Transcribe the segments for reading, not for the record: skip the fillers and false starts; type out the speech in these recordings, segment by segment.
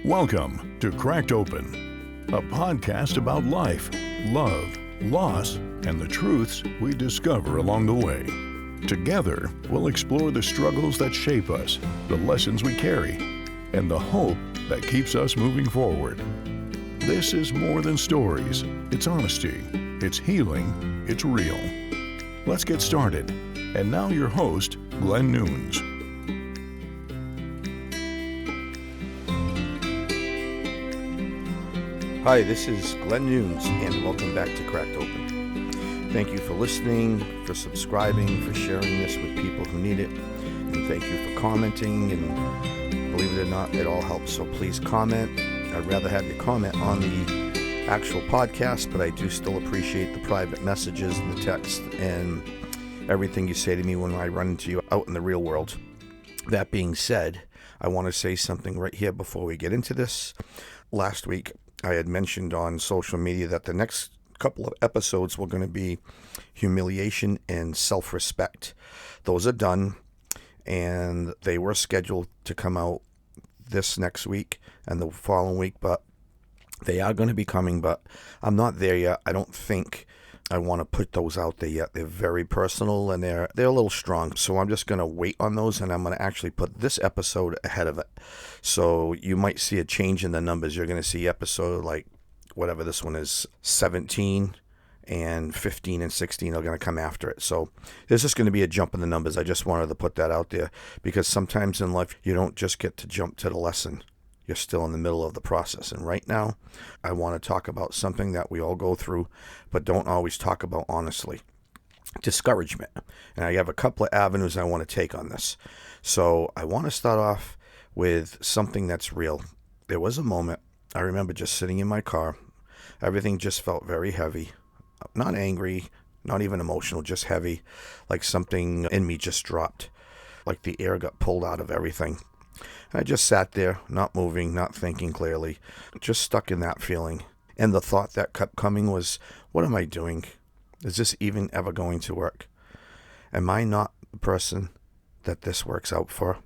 Welcome to Cracked Open, a podcast about life, love, loss, and the truths we discover along the way. Together, we'll explore the struggles that shape us, the lessons we carry, and the hope that keeps us moving forward. This is more than stories. It's honesty. It's healing. It's real. Let's get started. And now your host, Glenn Nunes. Hi, this is Glenn Nunes, and welcome back to Cracked Open. Thank you for listening, for subscribing, for sharing this with people who need it, and thank you for commenting, and believe it or not, it all helps, so please comment. I'd rather have you comment on the actual podcast, but I do still appreciate the private messages and the text and everything you say to me when I run into you out in the real world. That being said, I want to say something right here before we get into this. Last week, I had mentioned on social media that the next couple of episodes were going to be humiliation and self-respect. Those are done, and they were scheduled to come out this next week and the following week, but they are going to be coming, but I'm not there yet. I don't think I want to put those out there yet. They're very personal, and they're a little strong, so I'm just going to wait on those, and I'm going to actually put this episode ahead of it. So you might see a change in the numbers. You're going to see episode, like, whatever this one is, 17 and 15 and 16 are going to come after it. So there's just going to be a jump in the numbers. I just wanted to put that out there, because sometimes in life, you don't just get to jump to the lesson. You're still in the middle of the process. And right now, I want to talk about something that we all go through, but don't always talk about honestly. Discouragement. And I have a couple of avenues I want to take on this. So I want to start off with something that's real. There was a moment, I remember just sitting in my car. Everything just felt very heavy. Not angry, not even emotional, just heavy. Like something in me just dropped. Like the air got pulled out of everything. I just sat there, not moving, not thinking clearly, just stuck in that feeling. And the thought that kept coming was, what am I doing? Is this even ever going to work? Am I not the person that this works out for?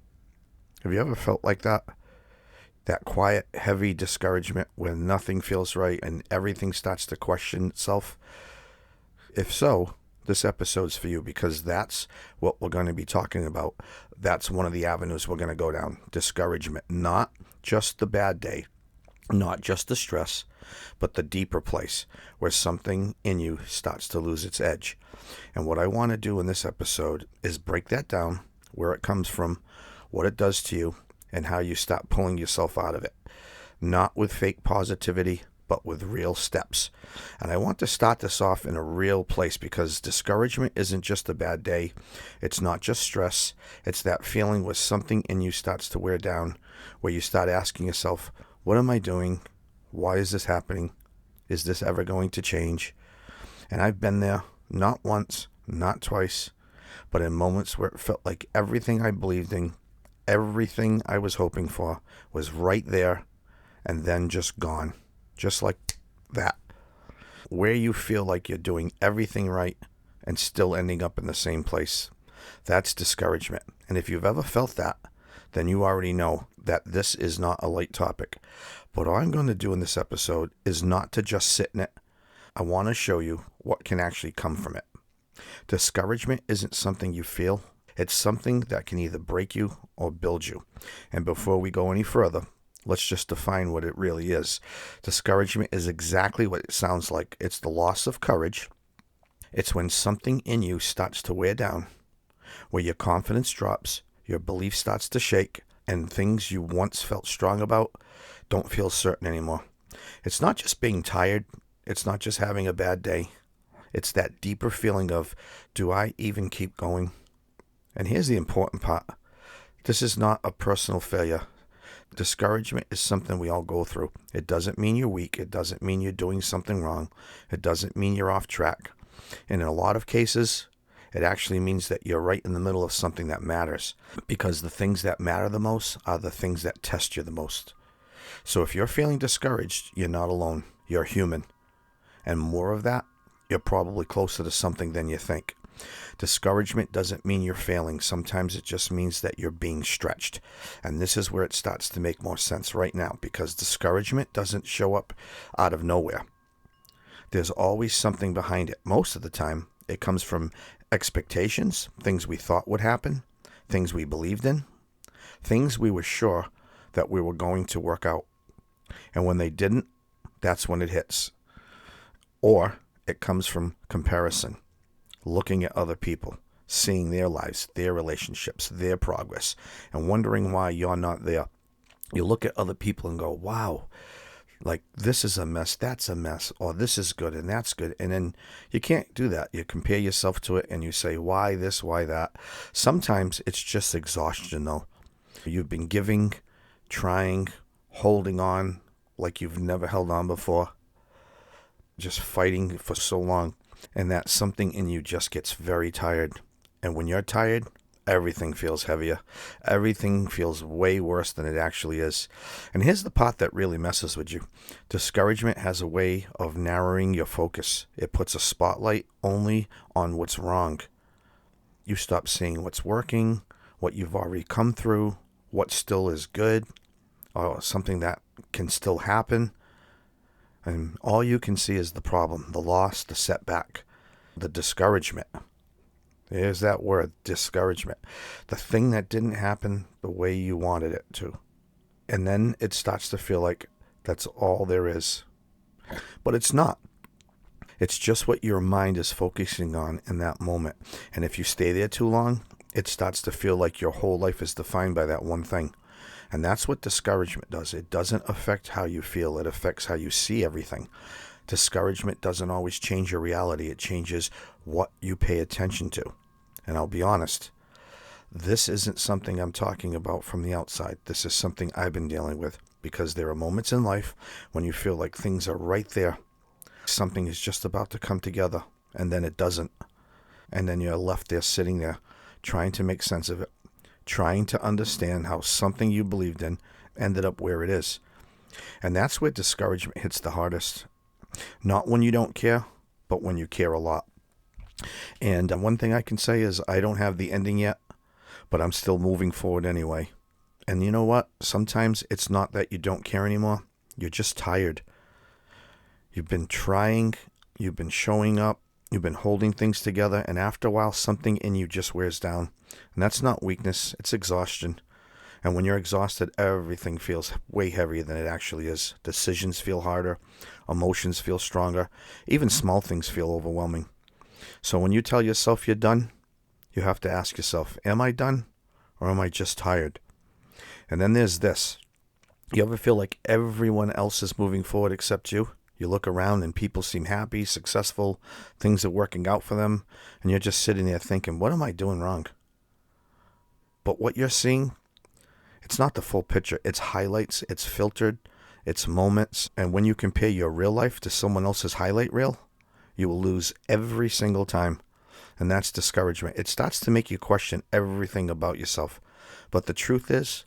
Have you ever felt like that? That quiet, heavy discouragement where nothing feels right and everything starts to question itself? If so, this episode's for you, because that's what we're going to be talking about. That's one of the avenues we're going to go down. Discouragement. Not just the bad day, not just the stress, but the deeper place where something in you starts to lose its edge. And what I want to do in this episode is break that down, where it comes from, what it does to you, and how you start pulling yourself out of it. Not with fake positivity, but with real steps. And I want to start this off in a real place, because discouragement isn't just a bad day. It's not just stress. It's that feeling where something in you starts to wear down, where you start asking yourself, what am I doing? Why is this happening? Is this ever going to change? And I've been there, not once, not twice, but in moments where it felt like everything I believed in, everything I was hoping for was right there, and then just gone. Just like that. Where you feel like you're doing everything right and still ending up in the same place. That's discouragement. And if you've ever felt that, then you already know that this is not a light topic. But all I'm going to do in this episode is not to just sit in it. I want to show you what can actually come from it. Discouragement isn't something you feel. It's something that can either break you or build you. And before we go any further, let's just define what it really is. Discouragement is exactly what it sounds like. It's the loss of courage. It's when something in you starts to wear down, where your confidence drops, your belief starts to shake, and things you once felt strong about don't feel certain anymore. It's not just being tired. It's not just having a bad day. It's that deeper feeling of, do I even keep going? And here's the important part. This is not a personal failure. Discouragement is something we all go through. It doesn't mean you're weak. It doesn't mean you're doing something wrong. It doesn't mean you're off track. And in a lot of cases, it actually means that you're right in the middle of something that matters. Because the things that matter the most are the things that test you the most. So if you're feeling discouraged, you're not alone. You're human. And more of that, you're probably closer to something than you think. Discouragement doesn't mean you're failing. Sometimes it just means that you're being stretched. And this is where it starts to make more sense right now, because discouragement doesn't show up out of nowhere. There's always something behind it. Most of the time, it comes from expectations, things we thought would happen, things we believed in, things we were sure that we were going to work out. And when they didn't, that's when it hits. Or it comes from comparison, looking at other people, seeing their lives, their relationships, their progress, and wondering why you're not there. You look at other people and go, wow, like this is a mess, that's a mess, or this is good and that's good. And then you can't do that. You compare yourself to it and you say, why this, why that? Sometimes it's just exhaustion, though. You've been giving, trying, holding on like you've never held on before, just fighting for so long, and that something in you just gets very tired. And when you're tired, everything feels heavier. Everything feels way worse than it actually is. And here's the part that really messes with you. Discouragement has a way of narrowing your focus. It puts a spotlight only on what's wrong. You stop seeing what's working, what you've already come through, what still is good, or something that can still happen. And all you can see is the problem, the loss, the setback, the discouragement. There's that word, discouragement. The thing that didn't happen the way you wanted it to. And then it starts to feel like that's all there is. But it's not. It's just what your mind is focusing on in that moment. And if you stay there too long, it starts to feel like your whole life is defined by that one thing. And that's what discouragement does. It doesn't affect how you feel. It affects how you see everything. Discouragement doesn't always change your reality. It changes what you pay attention to. And I'll be honest, this isn't something I'm talking about from the outside. This is something I've been dealing with, because there are moments in life when you feel like things are right there. Something is just about to come together, and then it doesn't. And then you're left there sitting there trying to make sense of it, trying to understand how something you believed in ended up where it is. And that's where discouragement hits the hardest. Not when you don't care, but when you care a lot. And one thing I can say is I don't have the ending yet, but I'm still moving forward anyway. And you know what? Sometimes it's not that you don't care anymore. You're just tired. You've been trying, you've been showing up, you've been holding things together, and after a while, something in you just wears down. And that's not weakness, it's exhaustion. And when you're exhausted, everything feels way heavier than it actually is. Decisions feel harder, emotions feel stronger, even small things feel overwhelming. So when you tell yourself you're done, you have to ask yourself, am I done, or am I just tired? And then there's this. You ever feel like everyone else is moving forward except you? You look around and people seem happy, successful, things are working out for them, and you're just sitting there thinking, what am I doing wrong? But what you're seeing, it's not the full picture. It's highlights, it's filtered, it's moments. And when you compare your real life to someone else's highlight reel, you will lose every single time. And that's discouragement. It starts to make you question everything about yourself. But the truth is,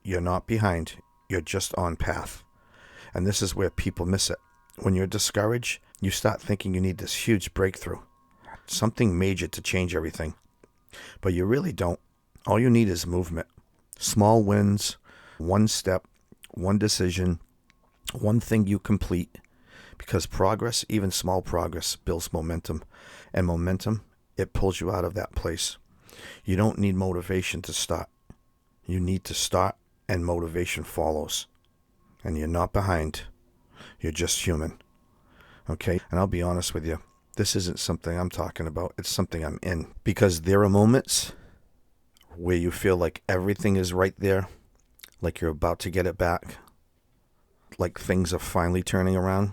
you're not behind. You're just on path. And this is where people miss it. When you're discouraged, you start thinking you need this huge breakthrough, something major to change everything. But you really don't. All you need is movement. Small wins, one step, one decision, one thing you complete. Because progress, even small progress, builds momentum. And momentum, it pulls you out of that place. You don't need motivation to start. You need to start, and motivation follows. And you're not behind. You're just human. Okay? And I'll be honest with you. This isn't something I'm talking about. It's something I'm in. Because there are moments where you feel like everything is right there, like you're about to get it back, like things are finally turning around,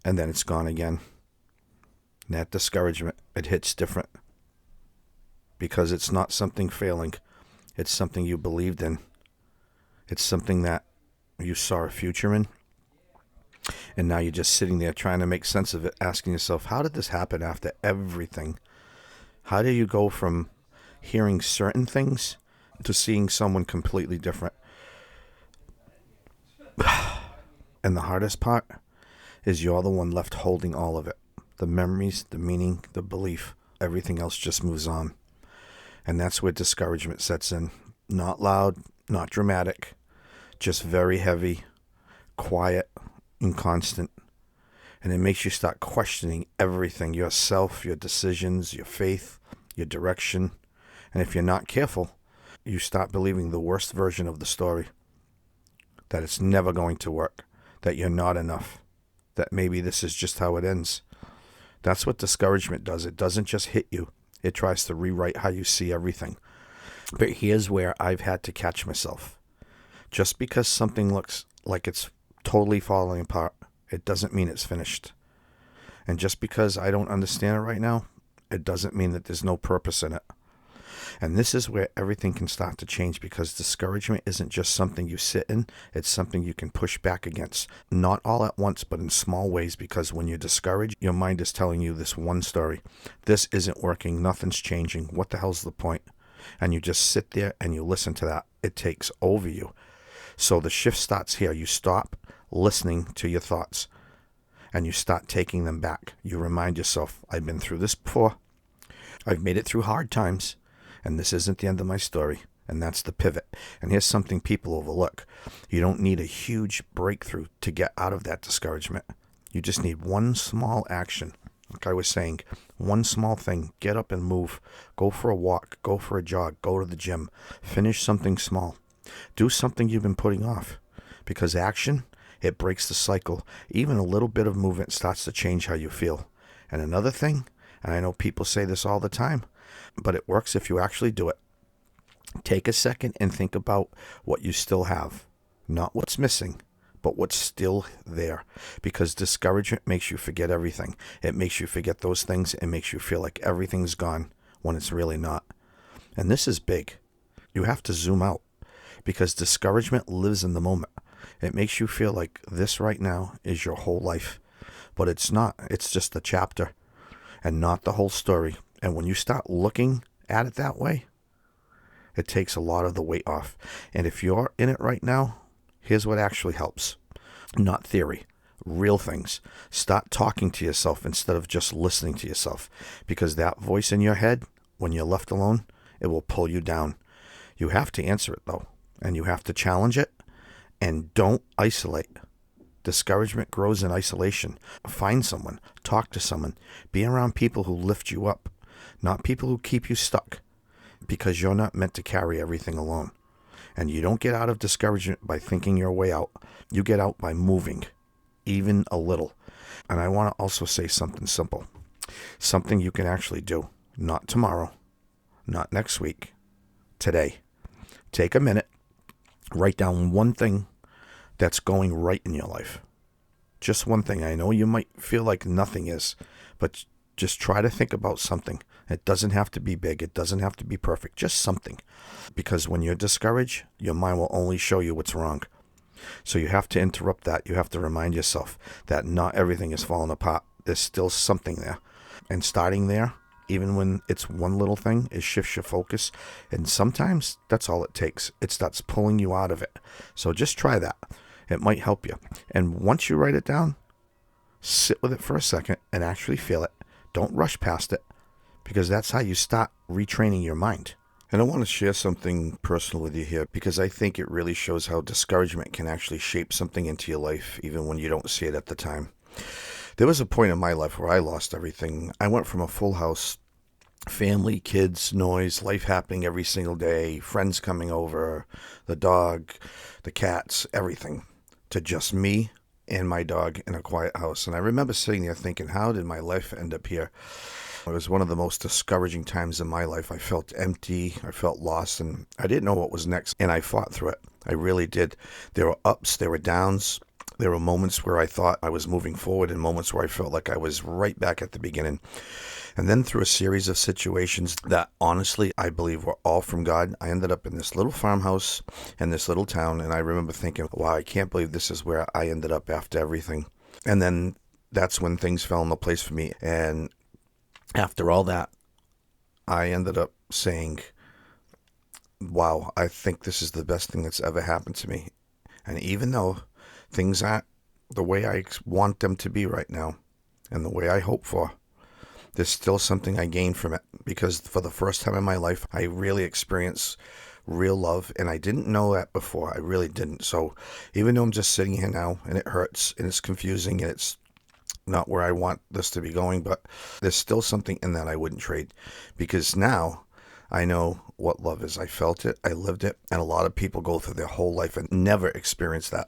and then it's gone again. And that discouragement, it hits different. Because it's not something failing. It's something you believed in. It's something that you saw a future in. And now you're just sitting there trying to make sense of it, asking yourself, how did this happen after everything? How do you go from hearing certain things to seeing someone completely different? And the hardest part is you're the one left holding all of it. The memories, the meaning, the belief, everything else just moves on. And that's where discouragement sets in. Not loud, not dramatic, just very heavy, quiet, and constant. And it makes you start questioning everything, yourself, your decisions, your faith, your direction. And if you're not careful, you start believing the worst version of the story. That it's never going to work, that you're not enough, that maybe this is just how it ends. That's what discouragement does. It doesn't just hit you. It tries to rewrite how you see everything. But here's where I've had to catch myself. Just because something looks like it's totally falling apart, it doesn't mean it's finished. And just because I don't understand it right now, it doesn't mean that there's no purpose in it. And this is where everything can start to change, because discouragement isn't just something you sit in, it's something you can push back against. Not all at once, but in small ways, because when you're discouraged, your mind is telling you this one story. This isn't working, nothing's changing, what the hell's the point? And you just sit there and you listen to that. It takes over you. So the shift starts here. You stop listening to your thoughts and you start taking them back. You remind yourself, I've been through this before. I've made it through hard times. And this isn't the end of my story. And that's the pivot. And here's something people overlook. You don't need a huge breakthrough to get out of that discouragement. You just need one small action. Like I was saying, one small thing. Get up and move. Go for a walk. Go for a jog. Go to the gym. Finish something small. Do something you've been putting off. Because action, it breaks the cycle. Even a little bit of movement starts to change how you feel. And another thing, and I know people say this all the time, but it works if you actually do it. Take a second and think about what you still have. Not what's missing, but what's still there. Because discouragement makes you forget everything. It makes you forget those things. It makes you feel like everything's gone when it's really not. And this is big. You have to zoom out, because discouragement lives in the moment. It makes you feel like this right now is your whole life. But it's not. It's just a chapter and not the whole story. And when you start looking at it that way, it takes a lot of the weight off. And if you're in it right now, here's what actually helps. Not theory, real things. Start talking to yourself instead of just listening to yourself. Because that voice in your head, when you're left alone, it will pull you down. You have to answer it though. And you have to challenge it. And don't isolate. Discouragement grows in isolation. Find someone. Talk to someone. Be around people who lift you up. Not people who keep you stuck, because you're not meant to carry everything alone. And you don't get out of discouragement by thinking your way out. You get out by moving, even a little. And I want to also say something simple. Something you can actually do. Not tomorrow. Not next week. Today. Take a minute. Write down one thing that's going right in your life. Just one thing. I know you might feel like nothing is, but just try to think about something. It doesn't have to be big. It doesn't have to be perfect. Just something. Because when you're discouraged, your mind will only show you what's wrong. So you have to interrupt that. You have to remind yourself that not everything is falling apart. There's still something there. And starting there, even when it's one little thing, it shifts your focus. And sometimes that's all it takes. It starts pulling you out of it. So just try that. It might help you. And once you write it down, sit with it for a second and actually feel it. Don't rush past it, because that's how you start retraining your mind. And I want to share something personal with you here, because I think it really shows how discouragement can actually shape something into your life, even when you don't see it at the time. There was a point in my life where I lost everything. I went from a full house, family, kids, noise, life happening every single day, friends coming over, the dog, the cats, everything, to just me and my dog in a quiet house. And I remember sitting there thinking, how did my life end up here? It was one of the most discouraging times in my life. I felt empty. I felt lost, and I didn't know what was next. And I fought through it. I really did. There were ups, there were downs. There were moments where I thought I was moving forward and moments where I felt like I was right back at the beginning. And then through a series of situations that honestly I believe were all from God, I ended up in this little farmhouse in this little town. And I remember thinking, wow, I can't believe this is where I ended up after everything. And then that's when things fell into place for me. And after all that, I ended up saying, wow, I think this is the best thing that's ever happened to me. And even though things aren't the way I want them to be right now and the way I hope for, there's still something I gained from it, because for the first time in my life, I really experienced real love, and I didn't know that before. I really didn't. So even though I'm just sitting here now and it hurts and it's confusing and it's not where I want this to be going, but there's still something in that I wouldn't trade, because now I know what love is. I felt it, I lived it, and a lot of people go through their whole life and never experience that.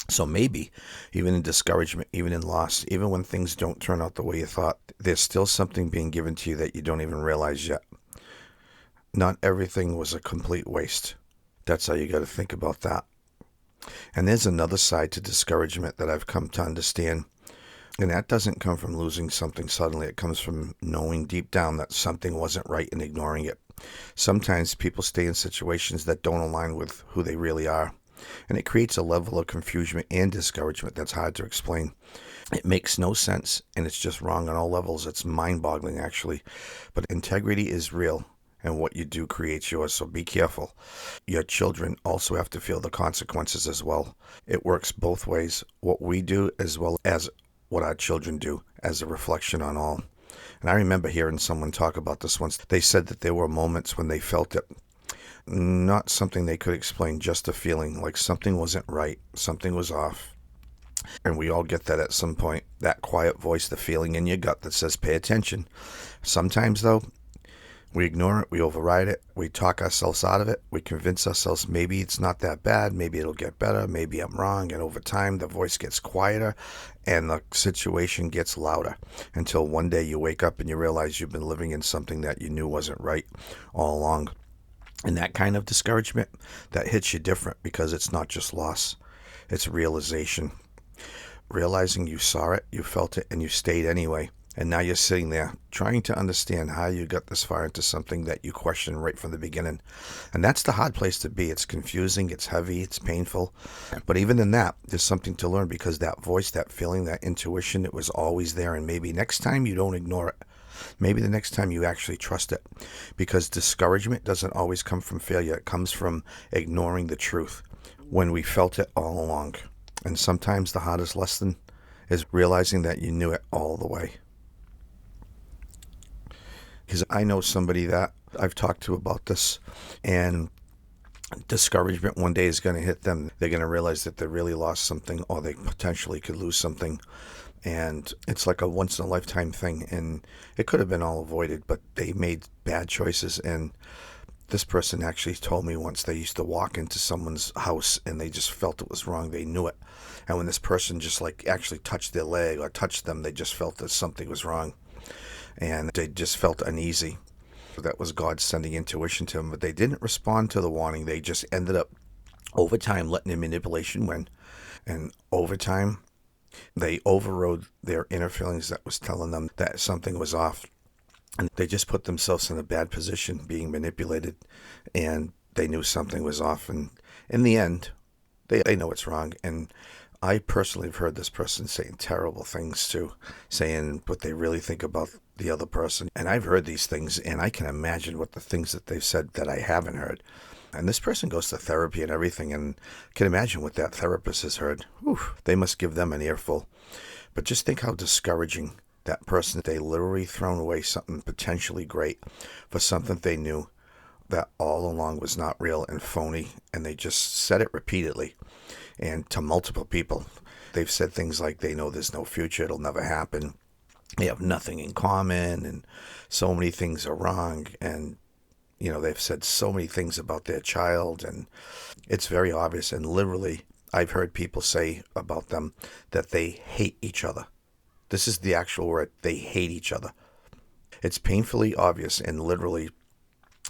So maybe even in discouragement, even in loss, even when things don't turn out the way you thought, there's still something being given to you that you don't even realize yet. Not everything was a complete waste. That's how you got to think about that. And there's another side to discouragement that I've come to understand. And that doesn't come from losing something suddenly. It comes from knowing deep down that something wasn't right and ignoring it. Sometimes people stay in situations that don't align with who they really are. And it creates a level of confusion and discouragement that's hard to explain. It makes no sense, and it's just wrong on all levels. It's mind-boggling, actually. But integrity is real, and what you do creates yours, so be careful. Your children also have to feel the consequences as well. It works both ways, what we do as well as what our children do, as a reflection on all. And I remember hearing someone talk about this once. They said that there were moments when they felt it. Not something they could explain, just a feeling like something wasn't right, something was off. And we all get that at some point, that quiet voice, the feeling in your gut that says, pay attention. Sometimes, though, we ignore it, we override it, we talk ourselves out of it, we convince ourselves maybe it's not that bad, maybe it'll get better, maybe I'm wrong, and over time the voice gets quieter and the situation gets louder, until one day you wake up and you realize you've been living in something that you knew wasn't right all along. And that kind of discouragement, that hits you different, because it's not just loss, it's realization. Realizing you saw it, you felt it, and you stayed anyway. And now you're sitting there trying to understand how you got this far into something that you questioned right from the beginning. And that's the hard place to be. It's confusing, it's heavy, it's painful. But even in that, there's something to learn, because that voice, that feeling, that intuition, it was always there. And maybe next time you don't ignore it. Maybe the next time you actually trust it. Because discouragement doesn't always come from failure. It comes from ignoring the truth when we felt it all along. And sometimes the hardest lesson is realizing that you knew it all the way. Because I know somebody that I've talked to about this, and discouragement one day is going to hit them. They're going to realize that they really lost something, or they potentially could lose something. And it's like a once-in-a-lifetime thing, and it could have been all avoided, but they made bad choices. And this person actually told me once they used to walk into someone's house and they just felt it was wrong. They knew it. And when this person just like actually touched their leg or touched them, they just felt that something was wrong. And they just felt uneasy. That was God sending intuition to them, but they didn't respond to the warning. They just ended up, over time, letting the manipulation win. And over time, they overrode their inner feelings that was telling them that something was off. And they just put themselves in a bad position, being manipulated, and they knew something was off. And in the end, they know it's wrong. And I personally have heard this person saying terrible things too, saying what they really think about the other person. And I've heard these things, and I can imagine what the things that they've said that I haven't heard. And this person goes to therapy and everything, and can imagine what that therapist has heard. Whew, they must give them an earful. But just think how discouraging that person, they literally thrown away something potentially great for something they knew that all along was not real and phony, and they just said it repeatedly. And to multiple people, they've said things like they know there's no future, it'll never happen, they have nothing in common, and so many things are wrong. And you know, they've said so many things about their child, and it's very obvious. And literally, I've heard people say about them that they hate each other. This is the actual word. They hate each other. It's painfully obvious, and literally,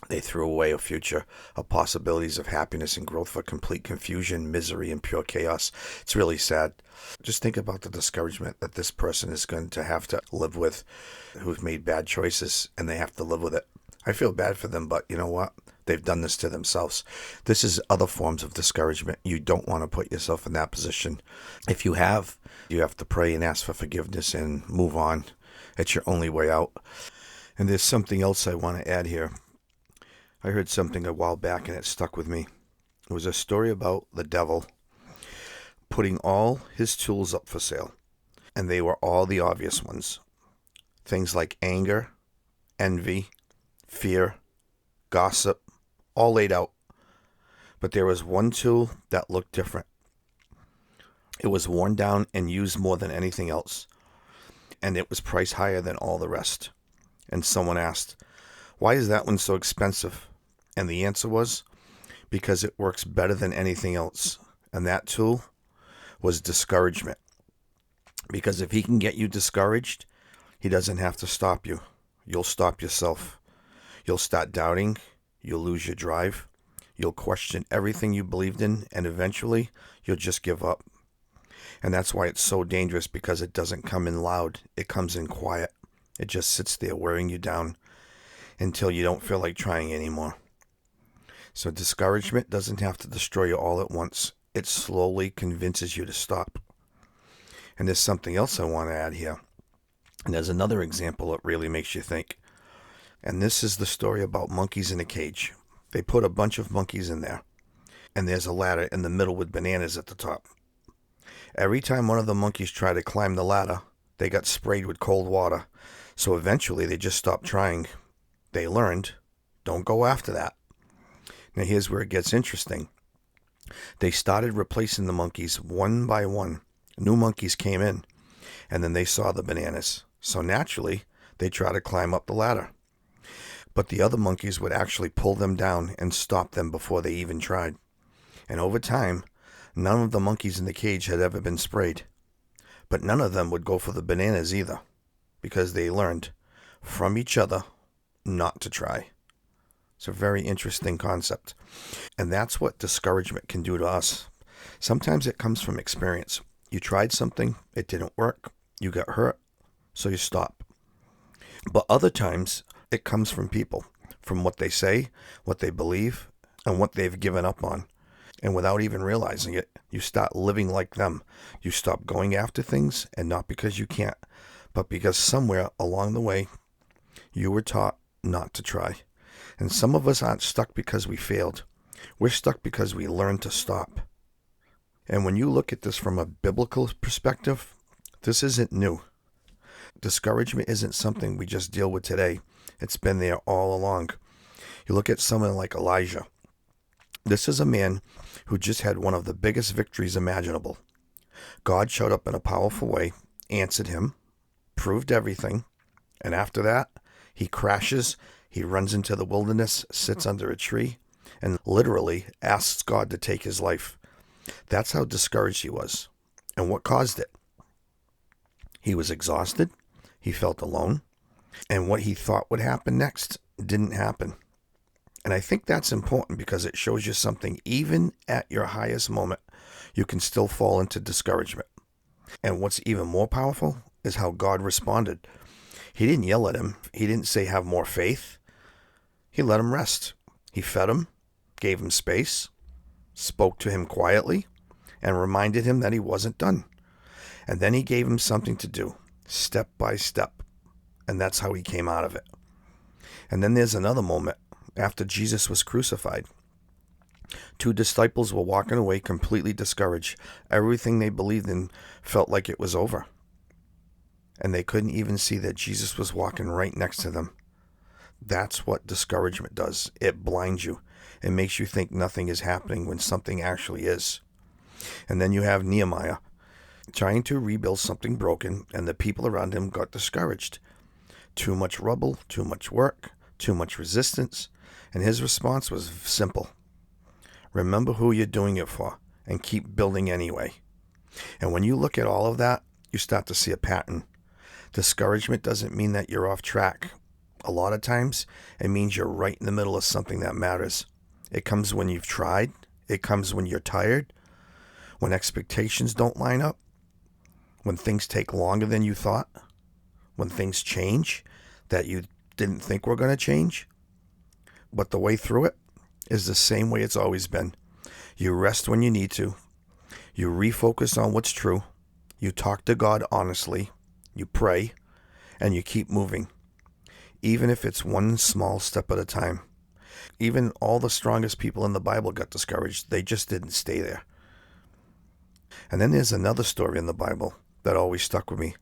they threw away a future of possibilities of happiness and growth for complete confusion, misery, and pure chaos. It's really sad. Just think about the discouragement that this person is going to have to live with, who've made bad choices, and they have to live with it. I feel bad for them, but you know what? They've done this to themselves. This is other forms of discouragement. You don't want to put yourself in that position. If you have to pray and ask for forgiveness and move on. It's your only way out. And there's something else I want to add here. I heard something a while back and it stuck with me. It was a story about the devil putting all his tools up for sale. And they were all the obvious ones. things like anger, envy, fear, gossip, all laid out. But there was one tool that looked different. It was worn down and used more than anything else, and it was priced higher than all the rest. And someone asked, why is that one so expensive? And the answer was, because it works better than anything else. And that tool was discouragement. Because if he can get you discouraged, he doesn't have to stop you. You'll stop yourself. You'll start doubting. You'll lose your drive. You'll question everything you believed in, and eventually you'll just give up. And that's why it's so dangerous, because it doesn't come in loud. It comes in quiet. It just sits there wearing you down until you don't feel like trying anymore. So discouragement doesn't have to destroy you all at once. It slowly convinces you to stop. And there's something else I want to add here. And there's another example that really makes you think. And this is the story about monkeys in a cage. They put a bunch of monkeys in there. And there's a ladder in the middle with bananas at the top. Every time one of the monkeys tried to climb the ladder, they got sprayed with cold water. So eventually they just stopped trying. They learned, don't go after that. Now here's where it gets interesting. They started replacing the monkeys one by one. New monkeys came in, and then they saw the bananas. So naturally, they tried to climb up the ladder. But the other monkeys would actually pull them down and stop them before they even tried. And over time, none of the monkeys in the cage had ever been sprayed. But none of them would go for the bananas either, because they learned from each other not to try. It's a very interesting concept. And that's what discouragement can do to us. Sometimes it comes from experience. You tried something, it didn't work, you got hurt, so you stop. But other times, it comes from people, from what they say, what they believe, and what they've given up on. And without even realizing it, you start living like them. You stop going after things, and not because you can't, but because somewhere along the way, you were taught not to try. And some of us aren't stuck because we failed. We're stuck because we learned to stop. And when you look at this from a biblical perspective, this isn't new. Discouragement isn't something we just deal with today. It's been there all along. You look at someone like Elijah. This is a man who just had one of the biggest victories imaginable. God showed up in a powerful way, answered him, proved everything, and after that, he crashes, he runs into the wilderness, sits under a tree, and literally asks God to take his life. That's how discouraged he was. And what caused it? He was exhausted, he felt alone, and what he thought would happen next didn't happen. And I think that's important because it shows you something. Even at your highest moment, you can still fall into discouragement. And what's even more powerful is how God responded. He didn't yell at him. He didn't say, have more faith. He let him rest. He fed him, gave him space, spoke to him quietly, and reminded him that he wasn't done. And then he gave him something to do, step by step. And that's how he came out of it. And then there's another moment after Jesus was crucified. 2 disciples were walking away completely discouraged. Everything they believed in felt like it was over. And they couldn't even see that Jesus was walking right next to them. That's what discouragement does. It blinds you. It makes you think nothing is happening when something actually is. And then you have Nehemiah trying to rebuild something broken, and the people around him got discouraged. Too much rubble, too much work, too much resistance. And his response was simple. Remember who you're doing it for and keep building anyway. And when you look at all of that, you start to see a pattern. Discouragement doesn't mean that you're off track. A lot of times, it means you're right in the middle of something that matters. It comes when you've tried. It comes when you're tired. When expectations don't line up. When things take longer than you thought. When things change that you didn't think were going to change. But the way through it is the same way it's always been. You rest when you need to. You refocus on what's true. You talk to God honestly. You pray. And you keep moving. Even if it's one small step at a time. Even all the strongest people in the Bible got discouraged. They just didn't stay there. And then there's another story in the Bible that always stuck with me.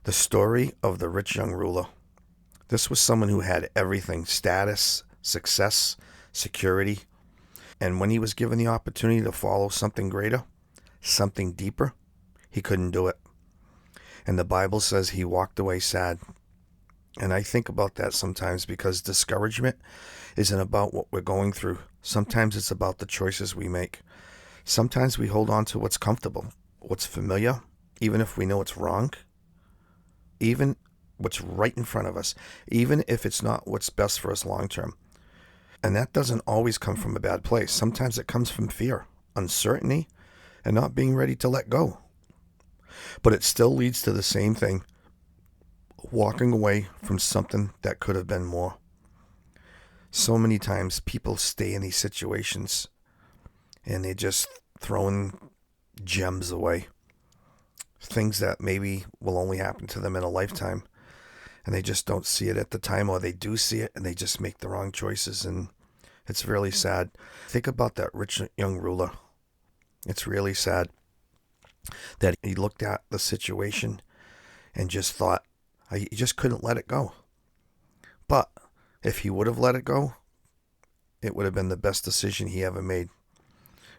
The story of the rich young ruler. This was someone who had everything: status, success, security. And when he was given the opportunity to follow something greater, something deeper, he couldn't do it. And the Bible says he walked away sad. And I think about that sometimes, because discouragement isn't about what we're going through. Sometimes it's about the choices we make. Sometimes we hold on to what's comfortable, what's familiar, even if we know it's wrong, even what's right in front of us, even if it's not what's best for us long term. And that doesn't always come from a bad place. Sometimes it comes from fear, uncertainty, and not being ready to let go. But it still leads to the same thing: walking away from something that could have been more. So many times people stay in these situations and they're just throwing gems away. Things that maybe will only happen to them in a lifetime. And they just don't see it at the time, or they do see it and they just make the wrong choices. And it's really sad. Think about that rich young ruler. It's really sad that he looked at the situation and just thought, he just couldn't let it go. But if he would have let it go, it would have been the best decision he ever made.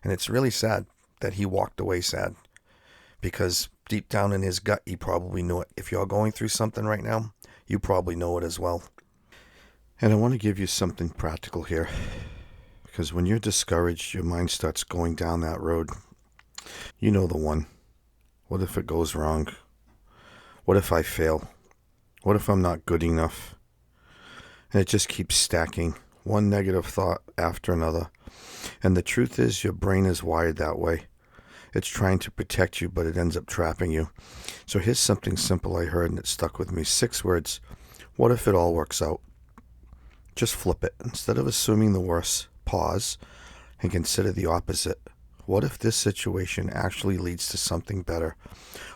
And it's really sad that he walked away sad, because deep down in his gut, he probably knew it. If you're going through something right now, you probably know it as well. And I want to give you something practical here, because when you're discouraged, your mind starts going down that road. You know the one. What if it goes wrong? What if I fail? What if I'm not good enough? And it just keeps stacking, one negative thought after another. And the truth is, your brain is wired that way. It's trying to protect you, but it ends up trapping you. So here's something simple I heard, and it stuck with me. 6 words. What if it all works out? Just flip it. Instead of assuming the worst, pause and consider the opposite. What if this situation actually leads to something better?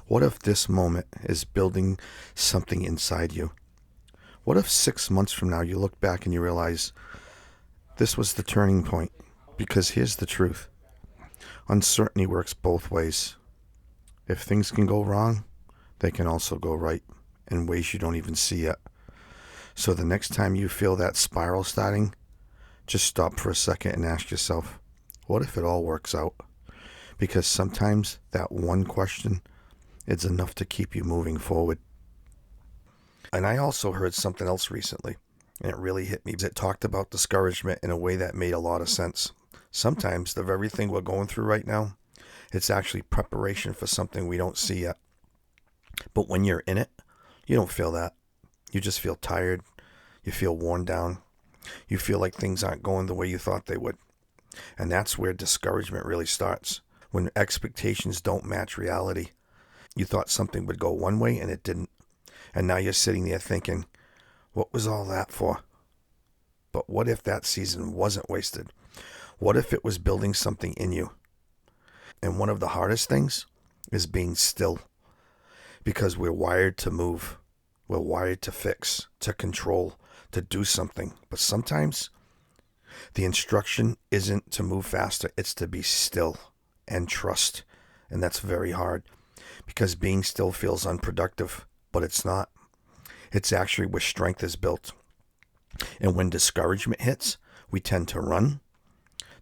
What if this moment is building something inside you? What if 6 months from now you look back and you realize this was the turning point? Because here's the truth. Uncertainty works both ways. If things can go wrong, they can also go right in ways you don't even see yet. So the next time you feel that spiral starting, just stop for a second and ask yourself, what if it all works out? Because sometimes that one question is enough to keep you moving forward. And I also heard something else recently, and it really hit me. It talked about discouragement in a way that made a lot of sense. Sometimes the very thing we're going through right now, it's actually preparation for something we don't see yet. But when you're in it, you don't feel that. You just feel tired. You feel worn down. You feel like things aren't going the way you thought they would. And that's where discouragement really starts. When expectations don't match reality. You thought something would go one way and it didn't. And now you're sitting there thinking, what was all that for? But what if that season wasn't wasted? What if it was building something in you? And one of the hardest things is being still, because we're wired to move. We're wired to fix, to control, to do something. But sometimes the instruction isn't to move faster. It's to be still and trust. And that's very hard, because being still feels unproductive, but it's not. It's actually where strength is built. And when discouragement hits, we tend to run.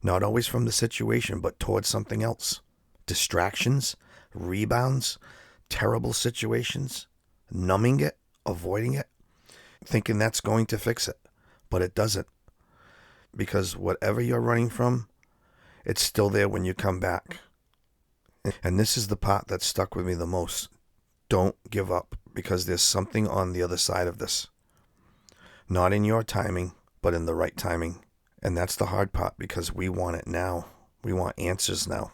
Not always from the situation, but towards something else. Distractions, rebounds, terrible situations, numbing it, avoiding it, thinking that's going to fix it. But it doesn't. Because whatever you're running from, it's still there when you come back. And this is the part that stuck with me the most. Don't give up, because there's something on the other side of this. Not in your timing, but in the right timing. And that's the hard part, because we want it now. We want answers now.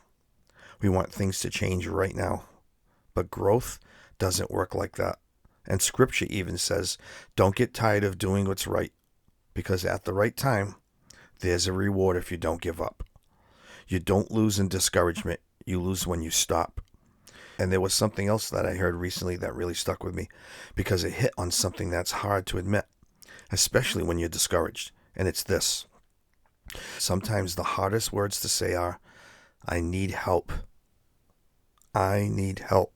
We want things to change right now. But growth doesn't work like that. And scripture even says, don't get tired of doing what's right, because at the right time, there's a reward if you don't give up. You don't lose in discouragement. You lose when you stop. And there was something else that I heard recently that really stuck with me, because it hit on something that's hard to admit, especially when you're discouraged. And it's this. Sometimes the hardest words to say are, I need help. I need help.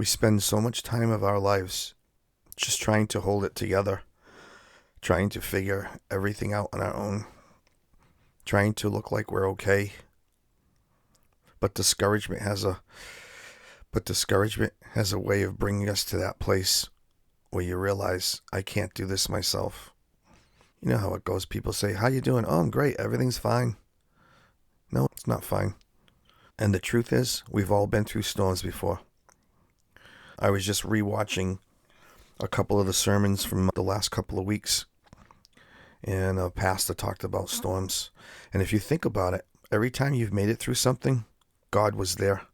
We spend so much time of our lives just trying to hold it together, trying to figure everything out on our own, trying to look like we're okay. But discouragement has a way of bringing us to that place where you realize, I can't do this myself. You know how it goes. People say, how you doing? Oh, I'm great. Everything's fine. No, it's not fine. And the truth is, we've all been through storms before. I was just rewatching a couple of the sermons from the last couple of weeks, and a pastor talked about storms. And if you think about it, every time you've made it through something, God was there.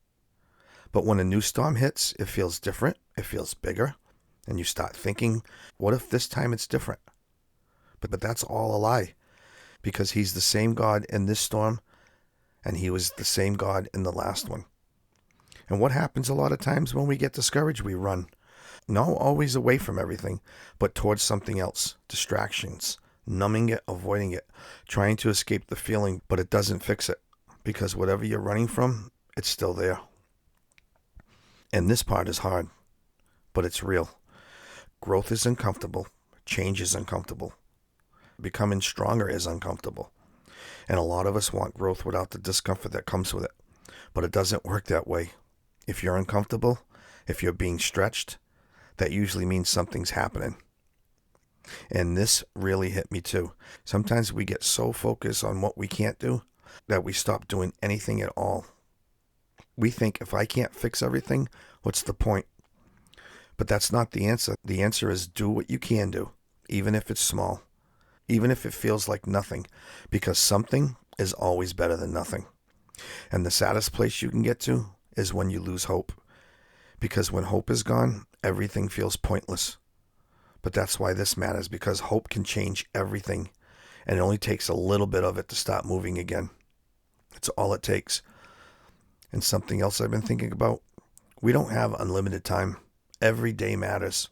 But when a new storm hits, it feels different, it feels bigger, and you start thinking, what if this time it's different? But that's all a lie, because he's the same God in this storm, and he was the same God in the last one. And what happens a lot of times when we get discouraged? We run. No, always away from everything, but towards something else. Distractions, numbing it, avoiding it, trying to escape the feeling, but it doesn't fix it, because whatever you're running from, it's still there. And this part is hard, but it's real. Growth is uncomfortable. Change is uncomfortable. Becoming stronger is uncomfortable. And a lot of us want growth without the discomfort that comes with it. But it doesn't work that way. If you're uncomfortable, if you're being stretched, that usually means something's happening. And this really hit me too. Sometimes we get so focused on what we can't do that we stop doing anything at all. We think, if I can't fix everything, what's the point? But that's not the answer. The answer is do what you can do, even if it's small, even if it feels like nothing, because something is always better than nothing. And the saddest place you can get to is when you lose hope, because when hope is gone, everything feels pointless. But that's why this matters, because hope can change everything, and it only takes a little bit of it to start moving again. It's all it takes. And something else I've been thinking about, we don't have unlimited time. Every day matters.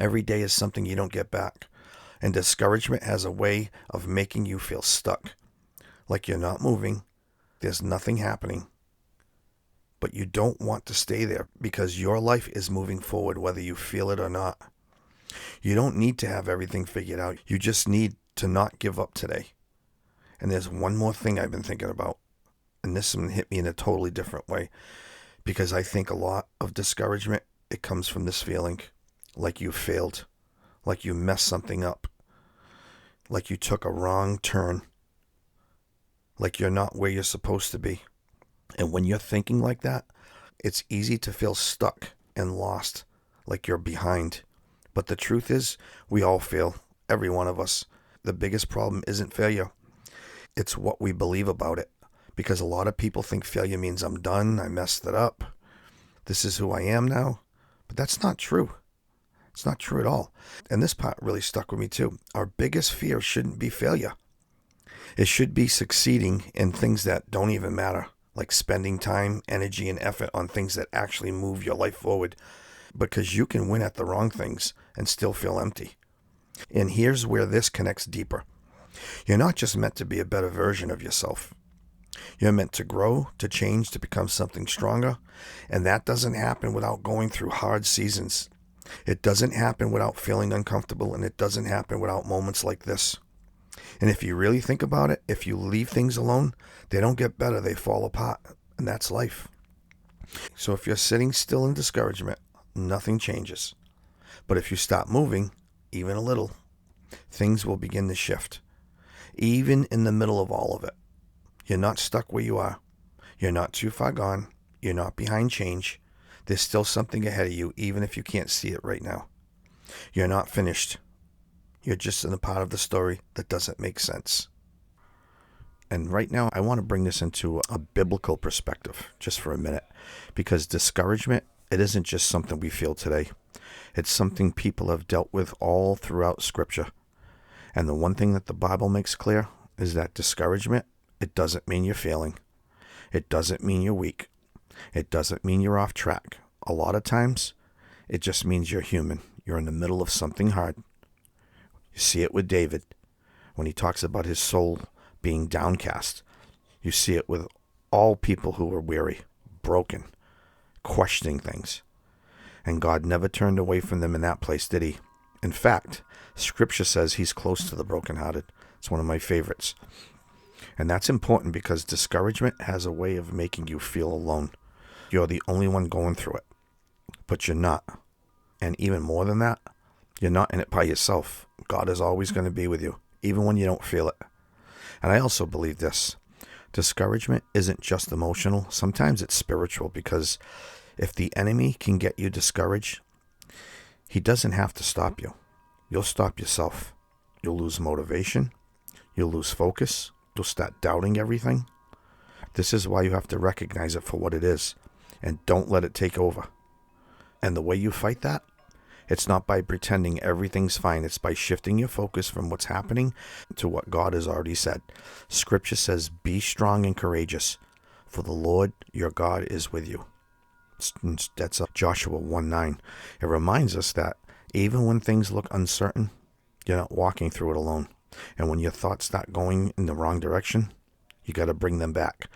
Every day is something you don't get back. And discouragement has a way of making you feel stuck, like you're not moving, there's nothing happening. But you don't want to stay there, because your life is moving forward whether you feel it or not. You don't need to have everything figured out. You just need to not give up today. And there's one more thing I've been thinking about, and this one hit me in a totally different way, because I think a lot of discouragement, it comes from this feeling like you failed, like you messed something up, like you took a wrong turn, like you're not where you're supposed to be. And when you're thinking like that, it's easy to feel stuck and lost, like you're behind. But the truth is, we all fail, every one of us. The biggest problem isn't failure. It's what we believe about it. Because a lot of people think failure means I'm done, I messed it up, this is who I am now. But that's not true. It's not true at all. And this part really stuck with me too. Our biggest fear shouldn't be failure. It should be succeeding in things that don't even matter, like spending time, energy, and effort on things that actually move your life forward, because you can win at the wrong things and still feel empty. And here's where this connects deeper. You're not just meant to be a better version of yourself. You're meant to grow, to change, to become something stronger. And that doesn't happen without going through hard seasons. It doesn't happen without feeling uncomfortable, and it doesn't happen without moments like this. And if you really think about it, if you leave things alone, they don't get better, they fall apart. And that's life. So if you're sitting still in discouragement, nothing changes. But if you stop moving, even a little, things will begin to shift. Even in the middle of all of it. You're not stuck where you are. You're not too far gone. You're not behind change. There's still something ahead of you, even if you can't see it right now. You're not finished. You're just in a part of the story that doesn't make sense. And right now, I want to bring this into a biblical perspective, just for a minute, because discouragement, it isn't just something we feel today. It's something people have dealt with all throughout Scripture. And the one thing that the Bible makes clear is that discouragement, it doesn't mean you're failing. It doesn't mean you're weak. It doesn't mean you're off track. A lot of times, it just means you're human. You're in the middle of something hard. You see it with David when he talks about his soul being downcast. You see it with all people who are weary, broken, questioning things. And God never turned away from them in that place, did he? In fact, Scripture says he's close to the brokenhearted. It's one of my favorites. And that's important because discouragement has a way of making you feel alone. You're the only one going through it. But you're not. And even more than that, you're not in it by yourself. God is always going to be with you, even when you don't feel it. And I also believe this. Discouragement isn't just emotional. Sometimes it's spiritual, because if the enemy can get you discouraged, he doesn't have to stop you. You'll stop yourself. You'll lose motivation. You'll lose focus. You'll start doubting everything. This is why you have to recognize it for what it is, and don't let it take over. And the way you fight that, it's not by pretending everything's fine. It's by shifting your focus from what's happening to what God has already said. Scripture says, be strong and courageous, for the Lord your God is with you. That's Joshua 1:9. It reminds us that even when things look uncertain, you're not walking through it alone. And when your thoughts start going in the wrong direction, you got to bring them back.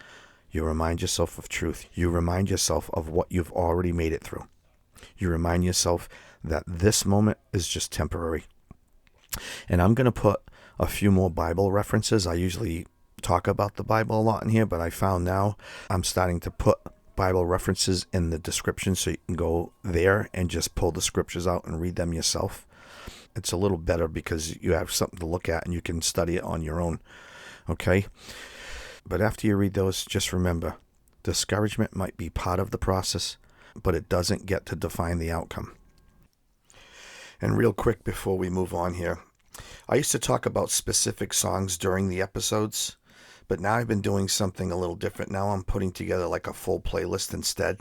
You remind yourself of truth. You remind yourself of what you've already made it through. You remind yourself that this moment is just temporary. And I'm going to put a few more Bible references. I usually talk about the Bible a lot in here, but I found now I'm starting to put Bible references in the description so you can go there and just pull the scriptures out and read them yourself. It's a little better because you have something to look at and you can study it on your own. Okay? But after you read those, just remember, discouragement might be part of the process, but it doesn't get to define the outcome. And real quick before we move on here, I used to talk about specific songs during the episodes, but now I've been doing something a little different. Now I'm putting together like a full playlist instead.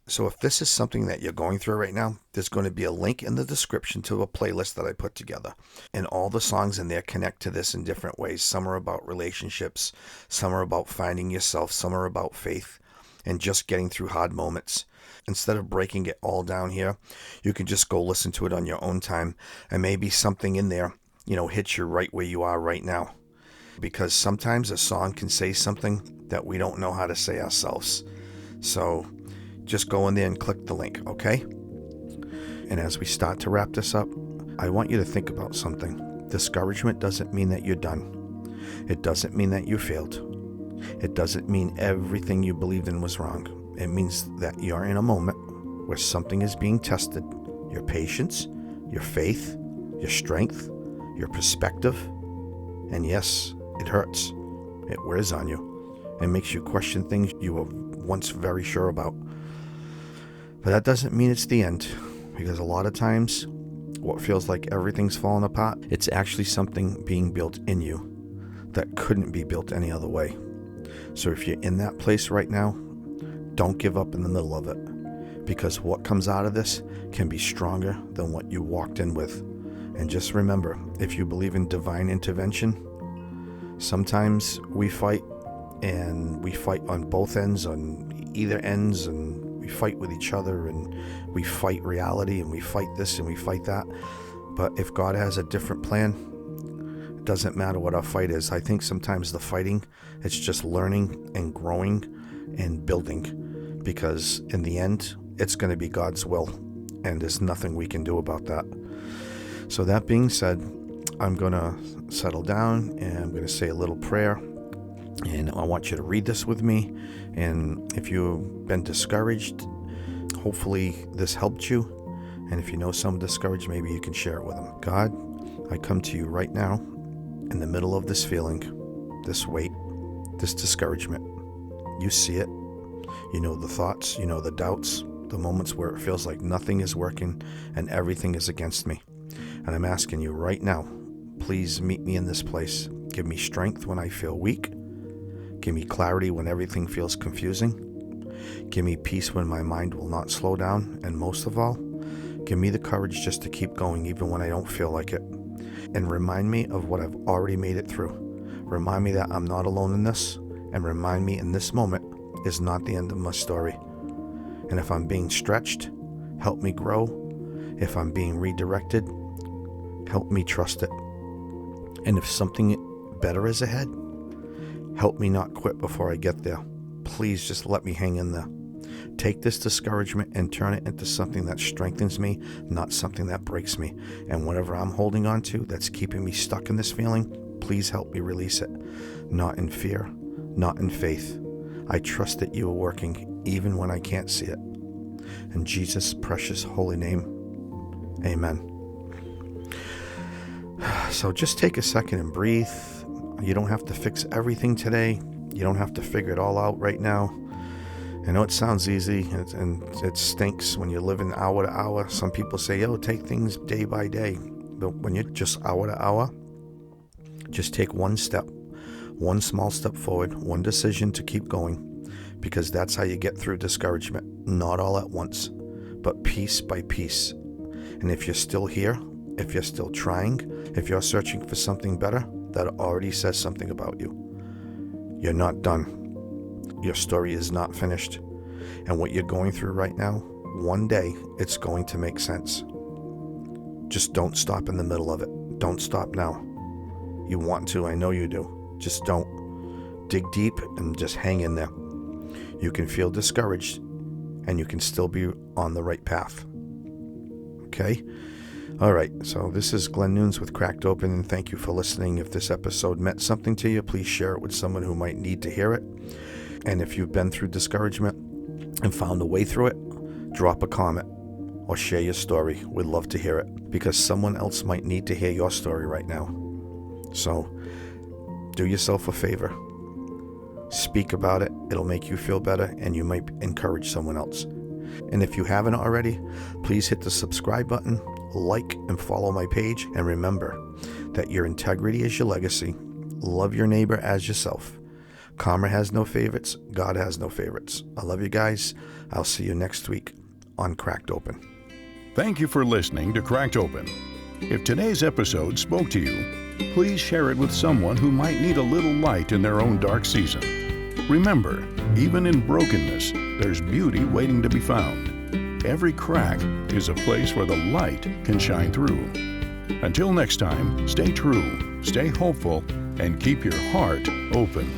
So if this is something that you're going through right now, there's going to be a link in the description to a playlist that I put together. And all the songs in there connect to this in different ways. Some are about relationships, some are about finding yourself, some are about faith, and just getting through hard moments. Instead of breaking it all down here, you can just go listen to it on your own time, and maybe something in there, hits you right where you are right now. Because sometimes a song can say something that we don't know how to say ourselves. So just go in there and click the link, okay? And as we start to wrap this up, I want you to think about something. Discouragement doesn't mean that you're done. It doesn't mean that you failed. It doesn't mean everything you believed in was wrong. It means that you're in a moment where something is being tested. Your patience, your faith, your strength, your perspective. And yes, it hurts. It wears on you. It makes you question things you were once very sure about. But that doesn't mean it's the end, because a lot of times what feels like everything's falling apart, it's actually something being built in you that couldn't be built any other way. So if you're in that place right now, don't give up in the middle of it, because what comes out of this can be stronger than what you walked in with. And just remember, if you believe in divine intervention, sometimes we fight, and we fight on both ends, on either ends, and we fight with each other, and we fight reality, and we fight this and we fight that. But if God has a different plan, it doesn't matter what our fight is. I think sometimes the fighting, it's just learning and growing and building, because in the end, it's going to be God's will, and there's nothing we can do about that. So that being said, I'm going to settle down and I'm going to say a little prayer, and I want you to read this with me. And if you've been discouraged, hopefully this helped you. And if you know someone discouraged, maybe you can share it with them. God, I come to you right now in the middle of this feeling, this weight, this discouragement. You see it. You know the thoughts, you know the doubts, the moments where it feels like nothing is working and everything is against me. And I'm asking you right now, please meet me in this place. Give me strength when I feel weak. Give me clarity when everything feels confusing. Give me peace when my mind will not slow down. And most of all, give me the courage just to keep going even when I don't feel like it. And remind me of what I've already made it through. Remind me that I'm not alone in this. And remind me in this moment is not the end of my story. And if I'm being stretched, help me grow. If I'm being redirected, help me trust it. And if something better is ahead, help me not quit before I get there. Please just let me hang in there. Take this discouragement and turn it into something that strengthens me, not something that breaks me. And whatever I'm holding on to that's keeping me stuck in this feeling, please help me release it. Not in fear, not in faith. I trust that you are working even when I can't see it. In Jesus' precious holy name, amen. So just take a second and breathe. You don't have to fix everything today. You don't have to figure it all out right now. I know it sounds easy and it stinks when you're living hour to hour. Some people say, take things day by day. But when you're just hour to hour, just take one step, one small step forward, one decision to keep going, because that's how you get through discouragement. Not all at once, but piece by piece. And if you're still here, if you're still trying, if you're searching for something better, that already says something about you. You're not done. Your story is not finished. And what you're going through right now, one day it's going to make sense. Just don't stop in the middle of it. Don't stop now. You want to, I know you do. Just don't. Dig deep and just hang in there. You can feel discouraged and you can still be on the right path. Okay? All right, so this is Glenn Nunes with Cracked Open, and thank you for listening. If this episode meant something to you, please share it with someone who might need to hear it. And if you've been through discouragement and found a way through it, drop a comment or share your story. We'd love to hear it, because someone else might need to hear your story right now. So do yourself a favor. Speak about it. It'll make you feel better, and you might encourage someone else. And if you haven't already, please hit the subscribe button, like and follow my page, and remember that your integrity is your legacy. Love your neighbor as yourself. Karma has no favorites. God has no favorites. I love you guys. I'll see you next week on Cracked Open. Thank you for listening to Cracked Open. If today's episode spoke to you, please share it with someone who might need a little light in their own dark season. Remember, even in brokenness, there's beauty waiting to be found. Every crack is a place where the light can shine through. Until next time, stay true, stay hopeful, and keep your heart open.